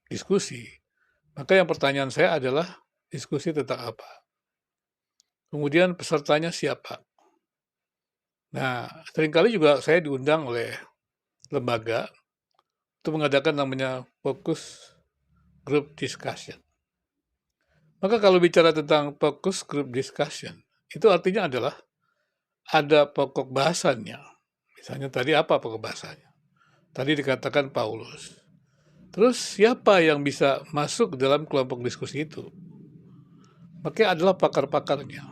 diskusi, maka yang pertanyaan saya adalah diskusi tentang apa? Kemudian pesertanya siapa? Nah, seringkali juga saya diundang oleh lembaga untuk mengadakan namanya focus group discussion. Maka kalau bicara tentang focus group discussion, itu artinya adalah ada pokok bahasannya. Misalnya tadi apa pokok bahasannya? Tadi dikatakan Paulus. Terus siapa yang bisa masuk dalam kelompok diskusi itu? Maka adalah pakar-pakarnya.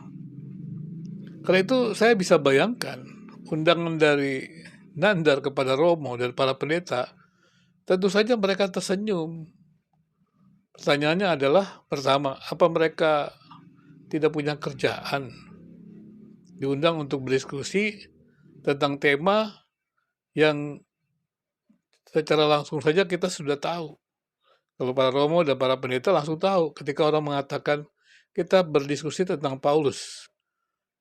Karena itu saya bisa bayangkan undangan dari Nandar kepada Romo dan para pendeta, tentu saja mereka tersenyum. Pertanyaannya adalah, pertama, apa mereka tidak punya kerjaan? Diundang untuk berdiskusi tentang tema yang secara langsung saja kita sudah tahu. Kalau para Romo dan para pendeta langsung tahu ketika orang mengatakan kita berdiskusi tentang Paulus.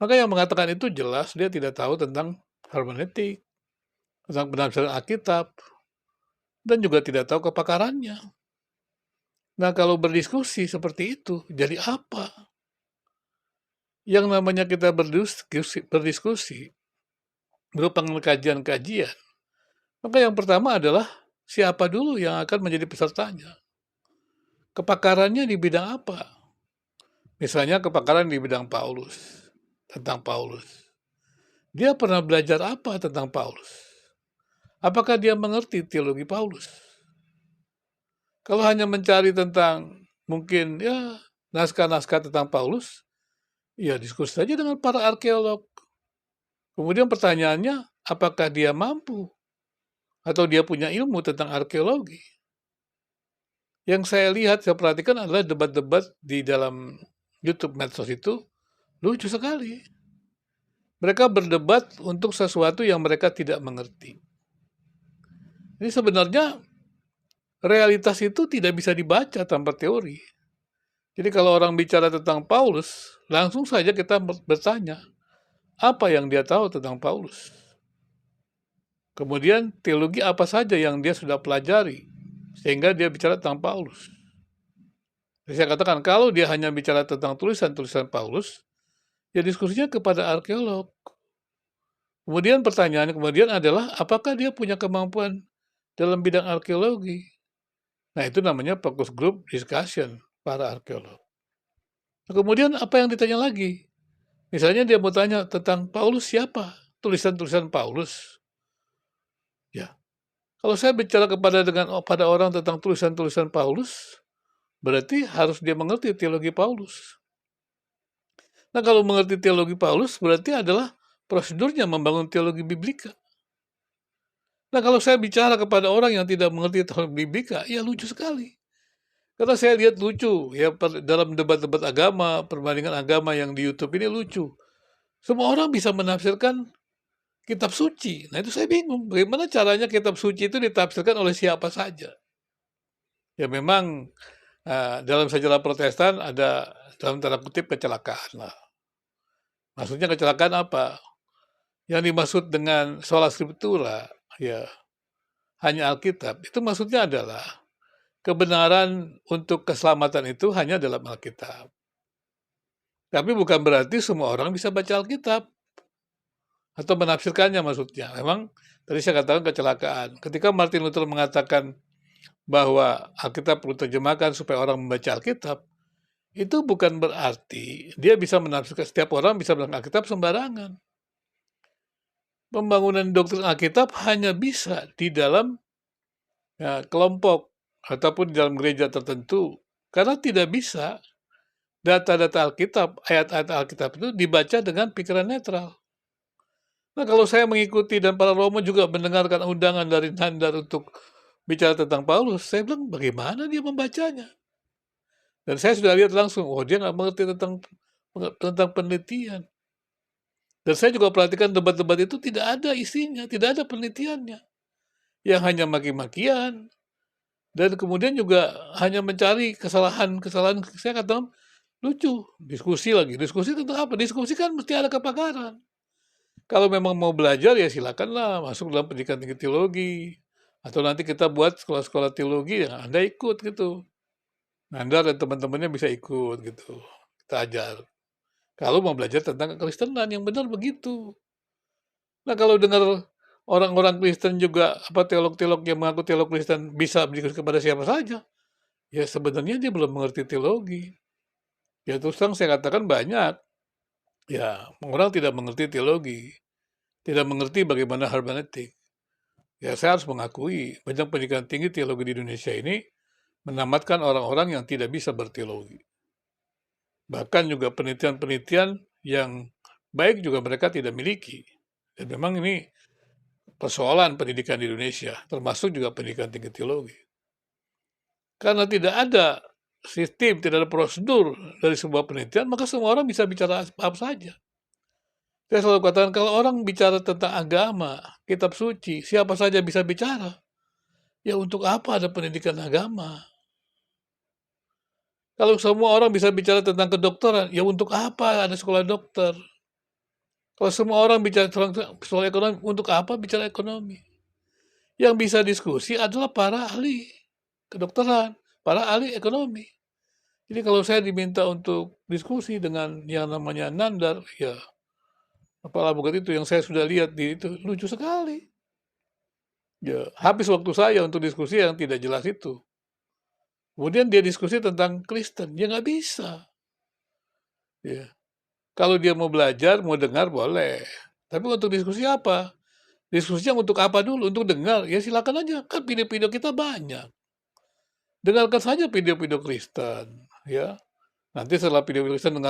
Maka yang mengatakan itu jelas dia tidak tahu tentang hermeneutik, tentang penafsiran Alkitab, dan juga tidak tahu kepakarannya. Nah, kalau berdiskusi seperti itu, jadi apa? Yang namanya kita berdiskusi merupakan kajian-kajian. Maka yang pertama adalah siapa dulu yang akan menjadi pesertanya. Kepakarannya di bidang apa? Misalnya kepakaran di bidang Paulus, tentang Paulus. Dia pernah belajar apa tentang Paulus? Apakah dia mengerti teologi Paulus? Kalau hanya mencari tentang mungkin ya naskah-naskah tentang Paulus, ya diskusi saja dengan para arkeolog. Kemudian pertanyaannya, apakah dia mampu atau dia punya ilmu tentang arkeologi? Yang saya lihat, saya perhatikan adalah debat-debat di dalam YouTube medsos itu lucu sekali. Mereka berdebat untuk sesuatu yang mereka tidak mengerti. Ini sebenarnya realitas itu tidak bisa dibaca tanpa teori. Jadi kalau orang bicara tentang Paulus, langsung saja kita bertanya, apa yang dia tahu tentang Paulus? Kemudian teologi apa saja yang dia sudah pelajari, sehingga dia bicara tentang Paulus. Jadi saya katakan, kalau dia hanya bicara tentang tulisan-tulisan Paulus, ya diskusinya kepada arkeolog. Kemudian pertanyaannya kemudian adalah, apakah dia punya kemampuan dalam bidang arkeologi? Nah, itu namanya focus group discussion para arkeolog. Nah, kemudian apa yang ditanya lagi? Misalnya dia mau tanya tentang Paulus siapa? Tulisan-tulisan Paulus. Ya, kalau saya bicara pada orang tentang tulisan-tulisan Paulus, berarti harus dia mengerti teologi Paulus. Nah, kalau mengerti teologi Paulus berarti adalah prosedurnya membangun teologi biblika. Nah, kalau saya bicara kepada orang yang tidak mengerti teologi biblika, ya lucu sekali. Karena saya lihat lucu ya dalam debat-debat agama, perbandingan agama yang di YouTube ini lucu. Semua orang bisa menafsirkan kitab suci. Nah, itu saya bingung. Bagaimana caranya kitab suci itu ditafsirkan oleh siapa saja? Ya memang dalam sejarah Protestan ada dalam tanda kutip kecelakaan lah. Maksudnya kecelakaan apa? Yang dimaksud dengan sola scriptura, ya hanya Alkitab. Itu maksudnya adalah kebenaran untuk keselamatan itu hanya dalam Alkitab. Tapi bukan berarti semua orang bisa baca Alkitab atau menafsirkannya maksudnya. Memang tadi saya katakan kecelakaan. Ketika Martin Luther mengatakan bahwa Alkitab perlu terjemahkan supaya orang membaca Alkitab, itu bukan berarti dia bisa menafsirkan, setiap orang bisa menafsirkan Alkitab sembarangan. Pembangunan doktrin Alkitab hanya bisa di dalam kelompok ataupun di dalam gereja tertentu. Karena tidak bisa data-data Alkitab, ayat-ayat Alkitab itu dibaca dengan pikiran netral. Nah, kalau saya mengikuti dan para Romo juga mendengarkan undangan dari Nandar untuk bicara tentang Paulus, saya bilang bagaimana dia membacanya? Dan saya sudah lihat langsung, oh dia nggak mengerti tentang penelitian. Dan saya juga perhatikan debat-debat itu tidak ada isinya, tidak ada penelitiannya. Yang hanya maki-makian, dan kemudian juga hanya mencari kesalahan-kesalahan. Saya katakan, lucu, diskusi lagi. Diskusi tentang apa? Diskusi kan mesti ada kepakaran. Kalau memang mau belajar ya silakanlah masuk dalam pendidikan tinggi teologi, Atau nanti kita buat sekolah-sekolah teologi, ya Anda ikut gitu. Anda dan teman-temannya bisa ikut gitu, kita ajar. Kalau mau belajar tentang kekristenan, yang benar begitu. Nah, kalau dengar orang-orang Kristen juga, teolog-teolog yang mengaku teolog Kristen bisa berdiskusi kepada siapa saja, ya sebenarnya dia belum mengerti teologi. Ya terus terang saya katakan banyak, ya orang tidak mengerti teologi, tidak mengerti bagaimana hermeneutik. Ya saya harus mengakui, banyak pendidikan tinggi teologi di Indonesia ini menamatkan orang-orang yang tidak bisa berteologi. Bahkan juga penelitian-penelitian yang baik juga mereka tidak miliki. Dan memang ini persoalan pendidikan di Indonesia, termasuk juga pendidikan tinggi teologi. Karena tidak ada sistem, tidak ada prosedur dari sebuah penelitian, maka semua orang bisa bicara apa saja. Saya selalu katakan, kalau orang bicara tentang agama, kitab suci, siapa saja bisa bicara. Ya untuk apa ada pendidikan agama? Kalau semua orang bisa bicara tentang kedokteran, ya untuk apa ada sekolah dokter? Kalau semua orang bicara soal ekonomi, untuk apa bicara ekonomi? Yang bisa diskusi adalah para ahli kedokteran, para ahli ekonomi. Jadi kalau saya diminta untuk diskusi dengan yang namanya Nandar, ya apalah bukan itu yang saya sudah lihat di itu, lucu sekali. Ya, habis waktu saya untuk diskusi yang tidak jelas itu. Kemudian dia diskusi tentang Kristen, ya nggak bisa. Ya. Kalau dia mau belajar, mau dengar, boleh. Tapi untuk diskusi apa? Diskusinya untuk apa dulu? Untuk dengar? Ya silakan aja, kan video-video kita banyak. Dengarkan saja video-video Kristen, ya. Nanti setelah video Kristen dengar